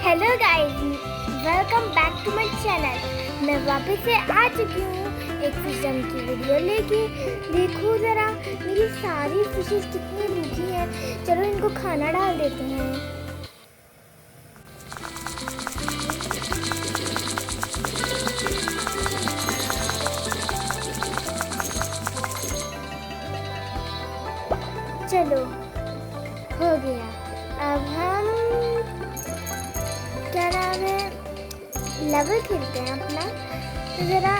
Hello guys, welcome back to my channel. मैं वापस से आ चुकी हूँ एक फिशम की वीडियो लेके। देखो ज़रा मेरी सारी फिशेस कितनी भूखी हैं। चलो इनको खाना डाल देते हैं। चलो हो गया। अब हम क्या नाम है लेवल खेलते हैं अपना। तो ज़रा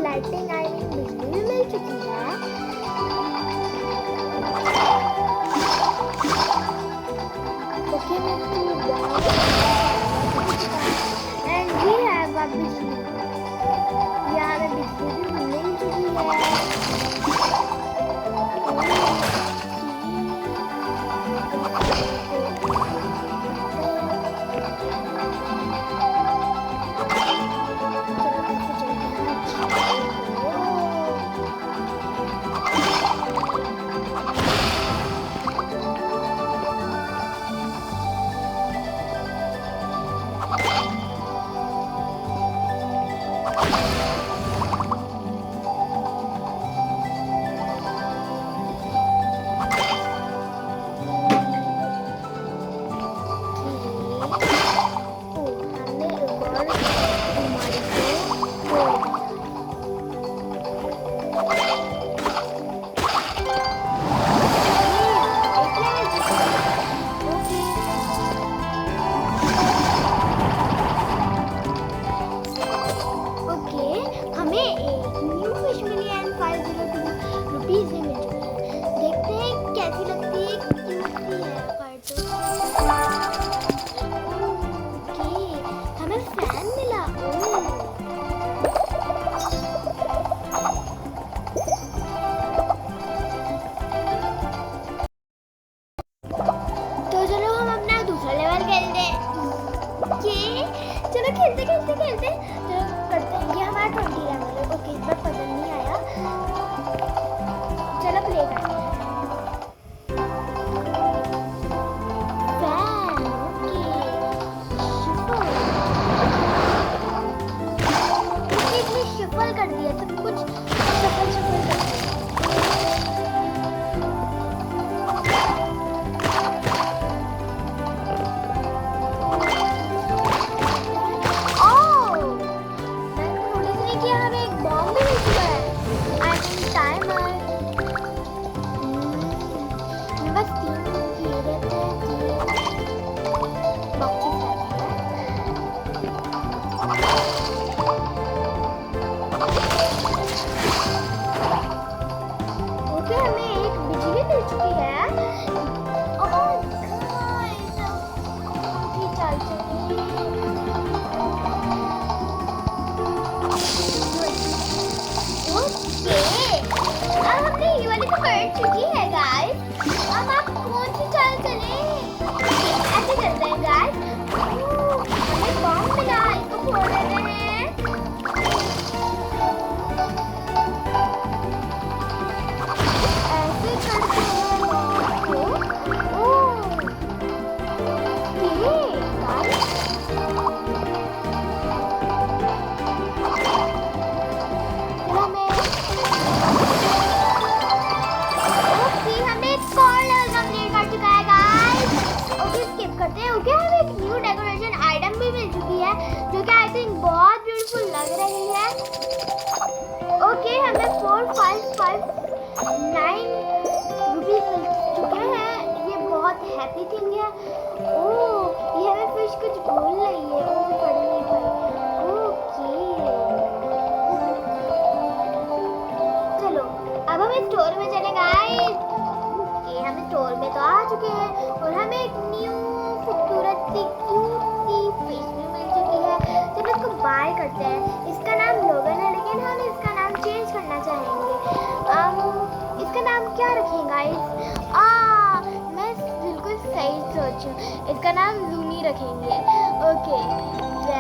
लाइटिंग आई मीन बिजली भी मिल चुकी है। ओके एंड ये है बिजली। यहाँ में बिजली भी मिल चुकी है। चलो खेलते चलो करते हैं। ये हमारा 20 लेवल है। ओके, इस बार पसंद नहीं आया। चलो प्ले करते हैं। शफल कर दिया सब कुछ। शफल कर दिया। कर चुकी है गाइस। अब आप कौन सी चाल चले? ऐसे करते हैं गाइस। हमें बॉम्ब मिला, इसको फोड़ देते हैं। ऐसे करते हैं बॉम्ब को। जो कि आई थिंक बहुत ब्यूटीफुल लग रही है। ओके, हमें 4559 रुपीज मिल चुके हैं। ये बहुत हैप्पी थिंग है। ओह गाइस। मैं बिल्कुल सही सोचूं, इसका नाम लूनी रखेंगे। Okay, Z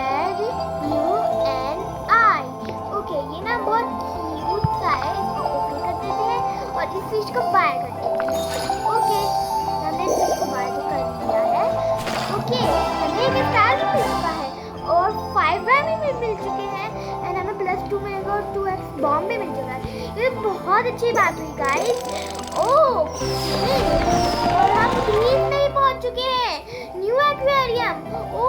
UNI। ओके, ये ना बहुत क्यूट सा है, इसको ओके कर देते हैं और इस फिश को बाय कर देते हैं। ओके, हमने इस फिश को बाय तो कर दिया है। ओके, हमें एक स्टार भी मिल चुका है और 5 डायमंड भी मिल चुके हैं एंड हमें +2 मिलेगा और 2x बॉम्ब भी मिल चुका है। ये बहुत अच्छी बात हुई गाइस। ओके, और हम ग्रीन में ही पहुंच चुके हैं, न्यू एक्वेरियम।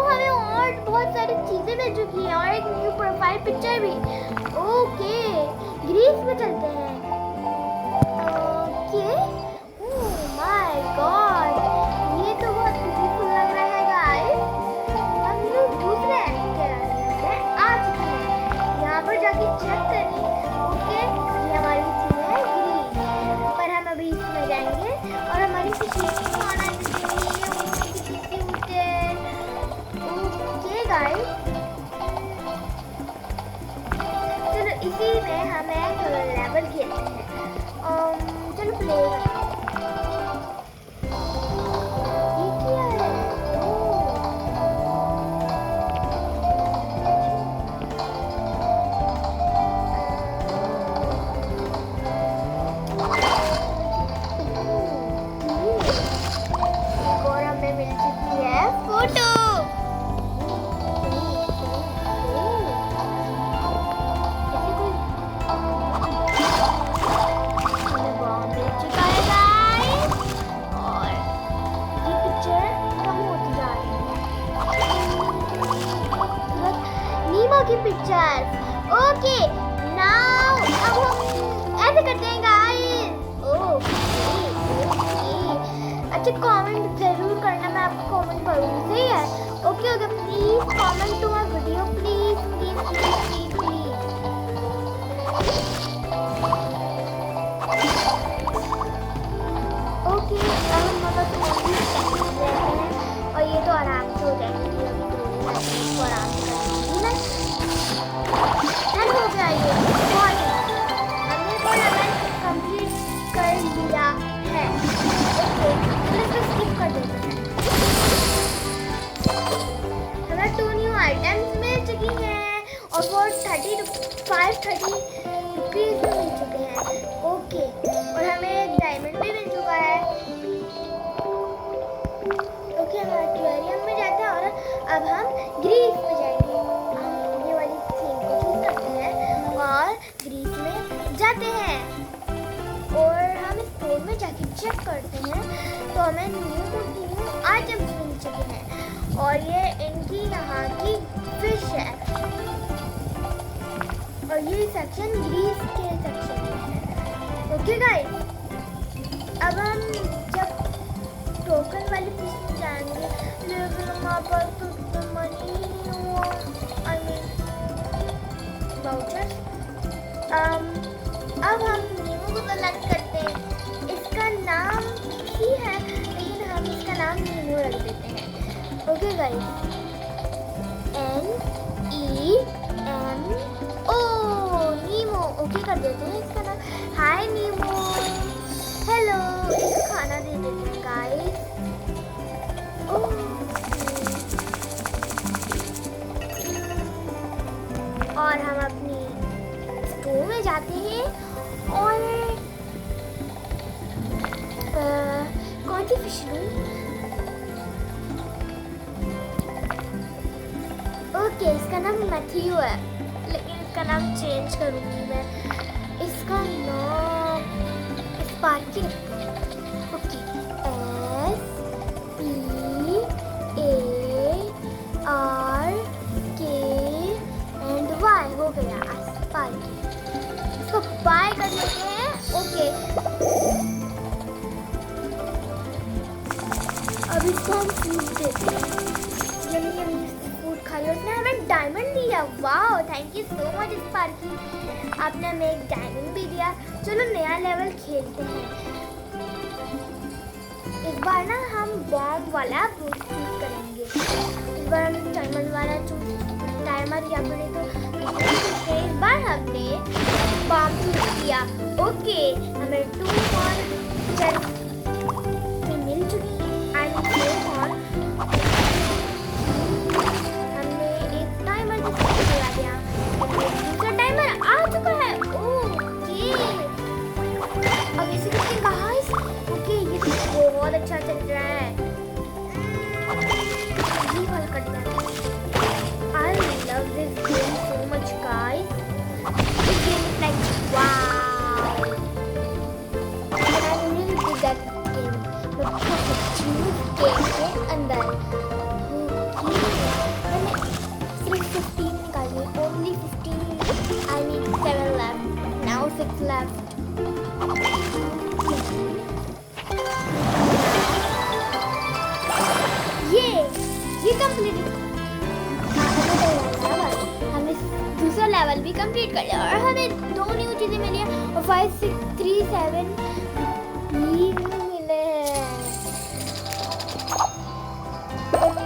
हमें और बहुत सारी चीजें मिल चुकी हैं और एक न्यू प्रोफाइल पिक्चर भी। ओके, ग्रीस में चलते हैं। ओके, ओह माय गॉड, ये तो बहुत ब्यूटीफुल लग रहा है गाइस। हम लोग दूसरे एक्वेरियम में आ चुके हैं, यहाँ पर जाके चेक करें। ओके, ये हमारी थी है ग्रीन, पर हम अभी इसमें जाएंगे और हमारी फिशेस को खाना देंगे। ओके गाइस, चलो इसी में हम एक लेवल खेलते हैं। चलो प्ले करते हैं। ये क्या है? एक और हमें मिल चुकी है फोटो। की पिक्चर्स। ओके, नाउ अब हम ऐसे करते हैं गाइस। ओके, अच्छा कमेंट जरूर करना, मैं आपको कमेंट करूँगी, सही है? Okay okay, please comment to my video, please please please please. Okay, अब हम और ये तो आराम से हो जाएंगे, तो आराम से हो गया। ये बहुत हमने वो लेवल कंप्लीट कर लिया है। ओके, फिर इसको स्किप कर देते हैं। हमें 2 न्यू आइटम्स मिल चुकी हैं और वो 530 रुपीज़ में मिल चुके हैं। ओके, और हमें एक डायमंड भी मिल चुका है। ओके, हम एक्वेरियम में जाते हैं और अब हम ग्रीस में जाएंगे। ये वाली सीन को चूज करते हैं और ग्रीस में जाते हैं और हम स्टोर में जाके चेक करते हैं तो हमें न्यू आइटम्स मिल चुके हैं और ये इनकी यहाँ की फिश है और ये सेक्शन ग्रीस के सेक्शन में है। ओके गाइस, अब हम जब टोकन वाली फिश में जाएंगे, लेकिन हमारे पास तो मनी नहीं हुआ, आई मीन वाउचर्स। अब हम नीमू को सेलेक्ट करते हैं। इसका नाम ही है लेकिन हम इसका नाम नीमू रख देते हैं। ओके गाइस, NEMO, नीमो। ओके कर देते हैं इसका नाम। हाय नीमो, हेलो। इसको खाना दे देते हैं गाइस। और हम अपनी स्टोर में जाते हैं और कौन सी फिश लूं? ओके, इसका नाम मैथ्यू है लेकिन इसका नाम चेंज करूंगी मैं। इसका नाम स्पार्की रखते हैं। ओके, SPARKY हो गया स्पार्की। इसको बाय कर लेते हैं। ओके, अब इसको हम फूड देते हैं। यम्मी फूड खा लिया। उसने हमें डायमंड दिया। वाह, thank you so much Sparky, आपने हमें एक डायमंड भी दिया। चलो नया लेवल खेलते हैं। इस बार ना हम बॉम्ब वाला चूज करेंगे। इस बार हम डायमंड वाला टाइमर या फिर तो इस बार हमने बॉम्ब चूज किया। ओके, हमें 2 और पिक्चर मिल चुकी है। I will on. हमने एक टाइमर लगा दिया, दूसरा टाइमर आ चुका है। ओके, अब इसे करते हैं गाइस। ओके, ये तो बहुत अच्छा चल रहा है। ये वाला कट जाता है। I love this game so much guys. This game is like wow. I really did that game. बहुत अच्छी गेम के अंदर मैंने सिर्फ 15 निकाली, only 15। I need 7 left, now 6 left. ये कंप्लीट। हमने दूसरा लेवल भी कंप्लीट कर लिया और हमें 2 न्यू चीजें मिली हैं और 5 6 3 7 भी मिले हैं। ओके,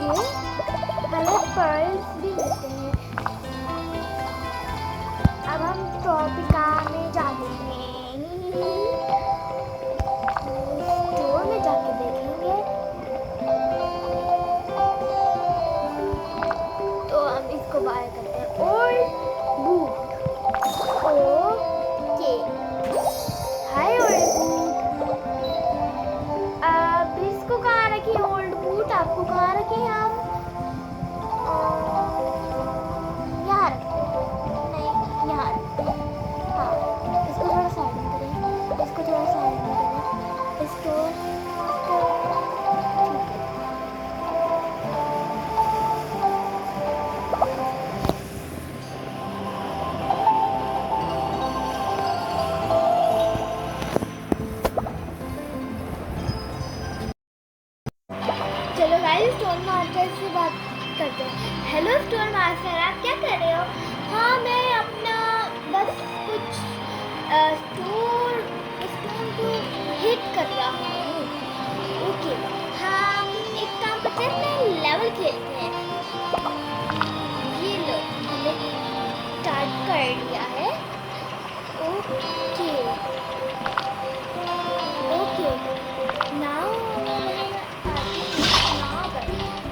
हमें पर्ल्स भी मिलते हैं। अब हम ट्रॉपिका में जाएंगे, स्टोर में जाके देखेंगे। तो हम इसको बाय करते हैं। Old boot. ओके, हाय ओल्ड बूट। अब इसको कहाँ रखें? ओल्ड बूट आपको कहाँ रखें? हम यहाँ रखते हैं। नहीं, यहाँ रखते हैं। हाँ, इसको थोड़ा साइड में करें, इसको थोड़ा साइड में करें, इसको स्टोर मास्टर से बात करते हैं। हेलो स्टोर मास्टर, आप क्या कर रहे हो? हाँ, मैं अपना बस कुछ स्टोर को हिट कर रहा हूँ। ओके, हम एक काम करते हैं, लेवल खेलते हैं। ये लो, हमने स्टार्ट कर लिया है। ओके ओके, नाउ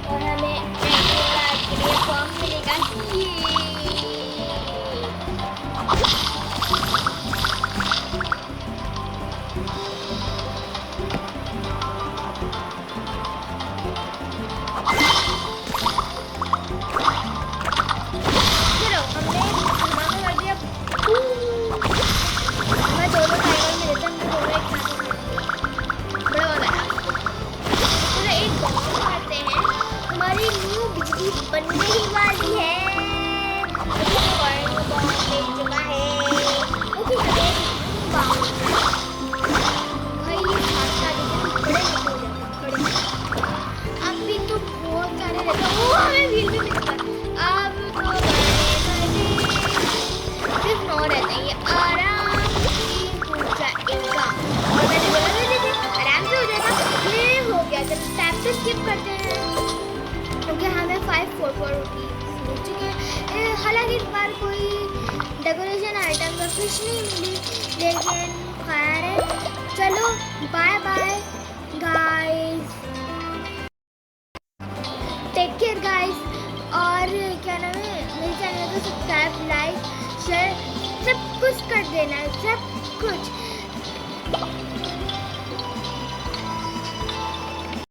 और हमें फॉर्म मिलेगा। चलो, हमने धमाका कर दिया। मैं दोनों टाइमर में लेते हैं, हम दोनों एक साथ बड़ा वाला। चलो एक बॉम्ब मारते हैं। हमारी न्यू बिजली बनने ही वाली है। अभी तो बहुत सारे रहते हैं। वो हमें व्हील भी मिलता है। अब तो सिर्फ 9 रहते हैं। ये आराम से टूट जाएगा और मैंने बोला था आराम से हो जाएगा। ये हो गया। जब टैप से स्किप करते हैं क्योंकि हमें 544 रुपीज़ मिल चुके हैं। हालांकि इस बार कोई डेकोरेशन आइटम का कुछ नहीं मिली, लेकिन खैर है। चलो bye bye guys, take care guys. और क्या नाम है, मेरे चैनल को सब्सक्राइब, लाइक, शेयर सब कुछ कर देना, सब कुछ।